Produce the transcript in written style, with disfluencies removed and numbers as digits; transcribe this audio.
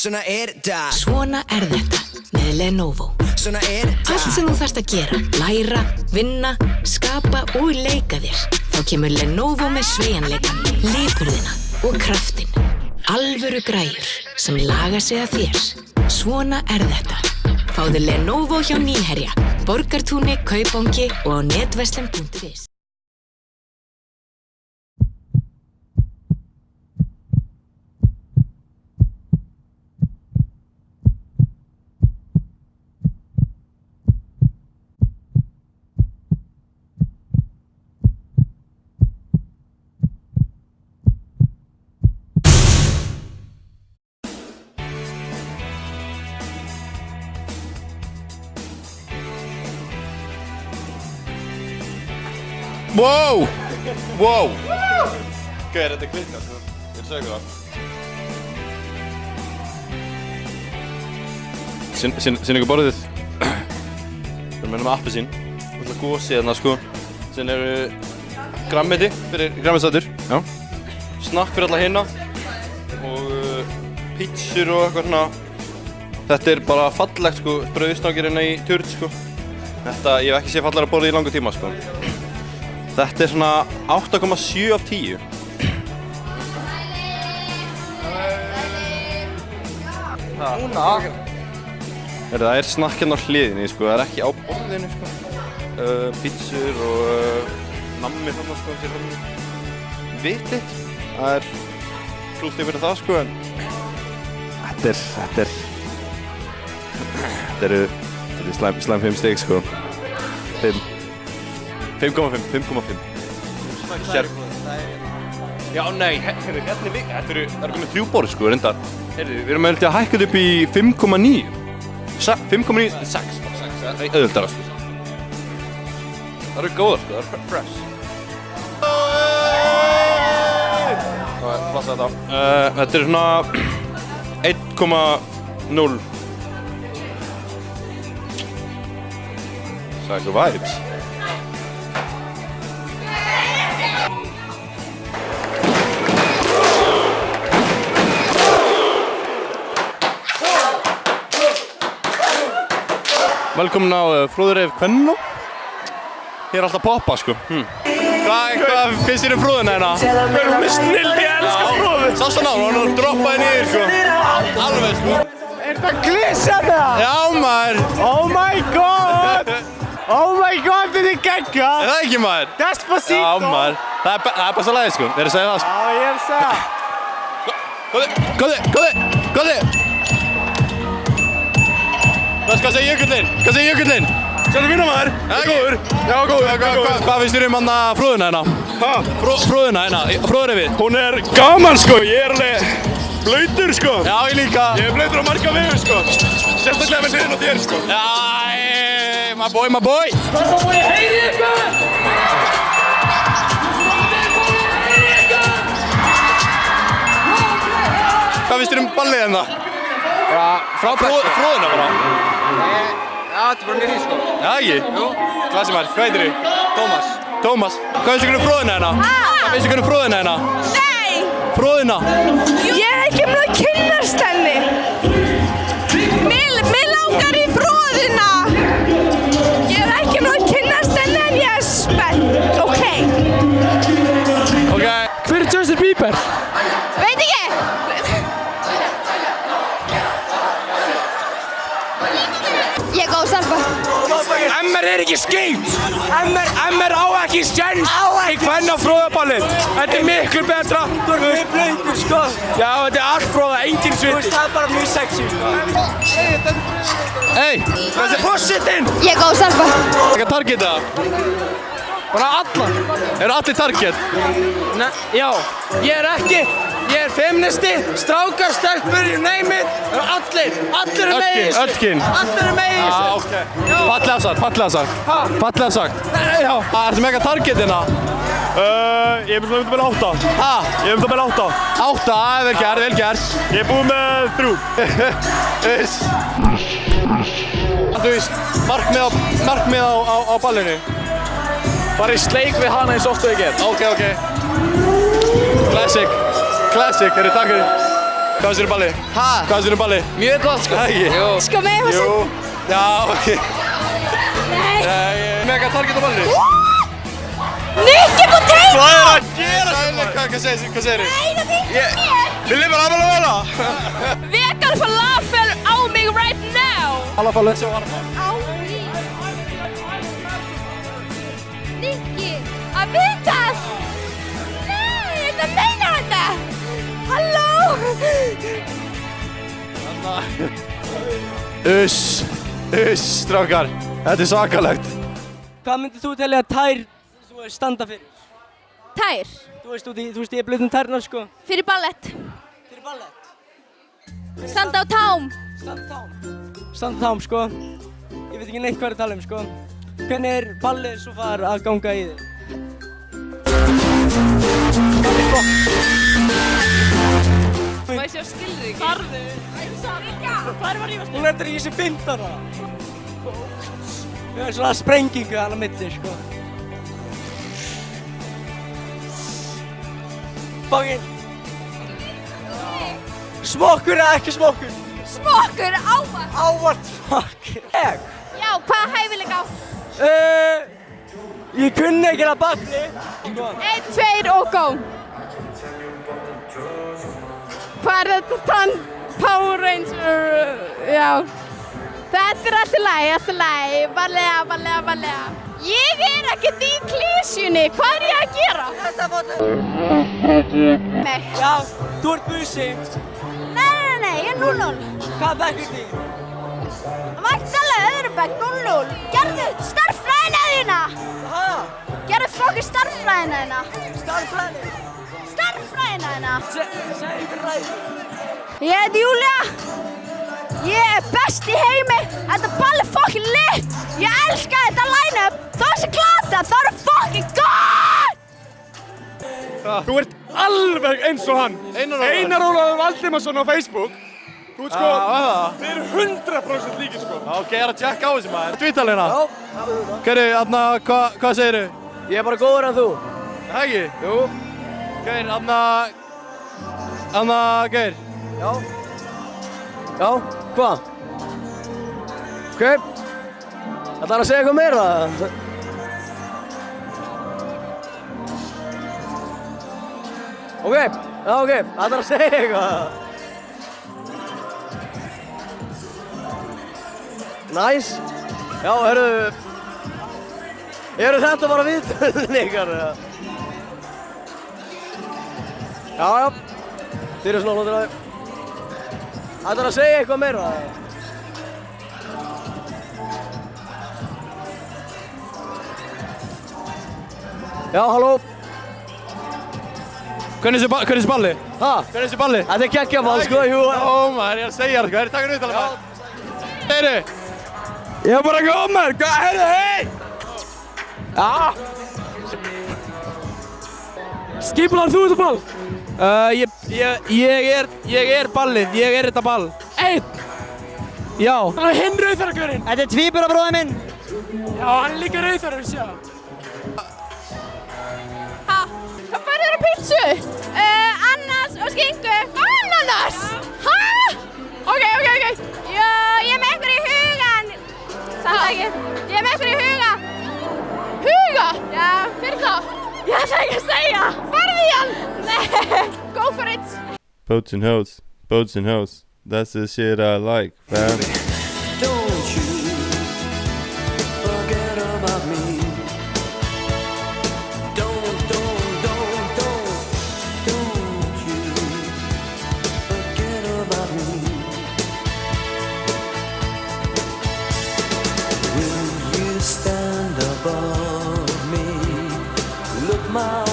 Svona þetta með Lenovo. Svona þetta Allt sem þú þarft að gera, læra, vinna, skapa og leika þér. Þá kemur Lenovo með sveigjanleikann, lipurðina og kraftinn. Alvöru græjur sem laga sig að þér. Svona þetta. Fáðu Lenovo hjá Nýherja, Borgartúni, Kaupangi og á netverslun.is. Wow! Wow! Gauðir, þetta klikkað, sko. Ég segja ykkur það. Sýn ykkur borðið. Við erum með appelsín. Alltaf gósi hérna, sko. Síðan eru grammeti fyrir grammetstættur. Já. Snakk fyrir alla hina. Og pítsur og eitthvað svona. Þetta er bara fallegt, sko. Brauðsnákir hérna í turn, sko. Þetta, ég hef ekki séð fallara borðið í langa tíma, sko. Þetta er svona 8,7 af 10. Það er snakk hérna á hliðinni, sko. Það er ekki á borðinu, sko. Pítsur og nammi þarna, sko. Vitið. Það er flútt yfir það, sko, en þetta eru slæm 5 stig, sko. 5,5. Já, nei, hérna er við, það eru komið 3 borð, sko, reyndar. Heyrðu, við erum að hækka þetta upp í 5,9. 5,9, 6, það er auðvöldara, sko. Það eru góðar, sko, það eru fresh. Það er flassa þetta. Þetta er svona 1,0. Það er eitthvað vibes. Velkomin á Fróðureif Kvennó. Hér er alltaf poppa, sko. Hvað finnst þér Fróðuna hérna? Við erum með snill, ég elska Fróðu. Sástu hann á, hann droppaði niður, sko. Alveg, sko. Er það glissa það? Já, maður. Oh my god! Oh my god, þetta er geggjað! Er það ekki, maður? Despacito! Já, maður. Það er besta lagið, sko. Þeir eru að segja það, sko. Já, ég er að segja. Góði! Hvað segir Jökullinn? Sérðu fína maður? Góður? Já, góður. Hvað finnst þér um Fróðuna hérna? Hæ? Fróðuna hérna, Fróðureifið. Hún er gaman, sko. Ég er alveg blautur, sko. Já, ég líka. Ég er blautur á marga vegu, sko. Sérstaklega með hliðin á þér, sko. Já, my boy. Hvað má ég heyri ykkur? Hvað finnst þér ballið hérna? Já, frábært. Fróðuna bara? Já, þetta er bara mjög fínt, sko. Já, ekki? Jú. Klassimar, hvað heitir þið? Tómas. Hvað finnst ykkur Fróðuna hérna? Hvað finnst ykkur Fróðuna hérna? Nei! Fróðuna? Ég er ekki með að kynnast henni. Mér langar í Fróðuna. Ég er ekki með að kynnast henni en ég er spennt, ok? Ok. Hver er Justin Bieber? Veit ekki! Ég er góð stelpa. MR er ekki skeitt! MR á ekki stjens í kvennafróðaballið! Þetta er miklu betra! Þú ert mjög blautur, sko! Já, þetta er allt fróða, engin sviti! Það er bara mjög sexy, sko! Hey! Hvað er fórsetinn? Ég er góð stelpa. Hvað targeta? Bara allar! Eru allir target? Já, ég er feministi, strákar, stelpur, you name it! Allir eru með í þessu! Öll kyn? Allir eru með í þessu! Já, ok. Fallega sagt. Fallega sagt. Já. Ertu með eitthvað target hérna? Ég er með vel 8. Ég er með vel 8. 8, vel gert. Ég er búinn með 3. Þú veist, markmið á ballinu. Bara í sleik við hana eins oft og ég get. Ok. Classic. Takk fyrir. Hvað finnst þér ballið? Ha? Hvað finnst þér ballið? Mjög gott sko. Ekki? Jú. Sko með eitthvað Jú. Já, ok. Nei. Mega target á ballinu. Nikki Potato! Hvað er að gera svona? Hvað segir þið? Nei, það finnst mér! Vil ég bara afhverju vel á? Vegan falafel á mig right now! Falafel, let's go falafel. Á mig! Nikki, að vitað! Nei, þetta meina þetta! Halló! Strákar. Þetta er svakalegt. Hvað myndir þú telja að tær standa fyrir? Tær, Þú veist, ég er blöðum tærnar sko. fyrir ballett. Fyrir ballett. Standa á tám. Standa tám sko. Ég veit ekki neitt hvað er að tala sko. Hvernig er ballið svo far að ganga í þig? Má ég sjá skilrið ekki? Farðu. Hvar var ég að Hún lendir í þessi 15 ára. Það er svona sprengingu hann á milli sko. Fanginn. Smokkur eða ekki smokkur? Smokkur, ávart. Ávart smokkur. Já, hvaða hæfileika á? Ég kunni ekki að balli. 1, 2 og go. Hvað er þetta? Power Ranger, já. Þetta er allt í lagi, varlega. Ég er ekkert í klísjunni, hvað er ég að gera? Nei. Já, þú ert busi. Nei, ég er 0-0. Hvað bekk er þín? Magdala, öðru bekk, 0-0. Gerðu starffræðina þína. Hæ? Gerðu fokkin starffræðina þína. Starffræði. Starffræðina þína. Segðu ykkur ræði. Ég heiti Júlia. Ég er best í heimi. Þetta ball er fokkin lit. Ég elska þetta line-up. Það sem glata, það er fokkin gott. Þú ert alveg eins og hann. Einar Ólafur Valdimarsson á Facebook. Þú ert sko, við erum 100% líkir sko. Ok, ég er að tjekka á þessu maður. Tvítalina. Já. Hverju, hvað segirðu? Ég er bara góður en þú. Það ekki? Jú. Geir, Geir. Já. Já, hvað? Ok. Það er að segja eitthvað meira. Ok, já ok, það er að segja eitthvað. Nice. Já, eru þetta bara viðtöðin ykkar? Já. Þið eru svona hlóttir að þið. Það er að segja eitthvað meira. Já, halló. Hvernig er þessi balli? Ha? Hvernig er þessi balli? Þetta er geggjaball, sko, jú. Ó maður, ég er að segja það, hvað er takkar auðvitað maður? Heyri! Ég er bara góð maður, heyrðu, hei! Já. Skipular þú þetta ball? Ég er ballið, ég er þetta ball. Einn! Já. Það er hinn rauðþaragurinn. Þetta er tvíburabróðir minn. Já, hann er líka rauðþarar, sjá. Ha, hvað færður á pítsu? Ananas og skinku. Ananas? Ha? Ok. Já, ég er með einhver í hugan. Samt ekki. Ég er með einhver í huga. Huga? Já, fyrir þá. Ég ætla ekki að segja. Farðu í hann. Nei, go for it. Boats and hoes. That's the shit I like, fam. Don't you forget about me. Don't you forget about me. Will you stand above me? Look my